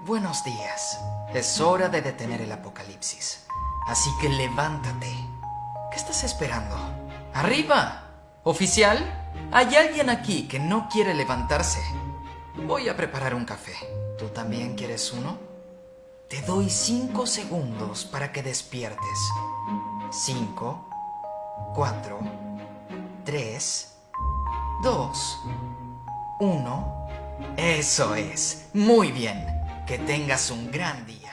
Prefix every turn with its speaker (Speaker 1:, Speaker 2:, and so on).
Speaker 1: Buenos días. Es hora de detener el apocalipsis. Así que levántate. ¿Qué estás esperando? ¡Arriba! ¿Oficial? Hay alguien aquí que no quiere levantarse. Voy a preparar un café. ¿Tú también quieres uno? Te doy 5 segundos para que despiertes. 5, 4, 3, 2, 1. Eso es. Muy bien. Que tengas un gran día.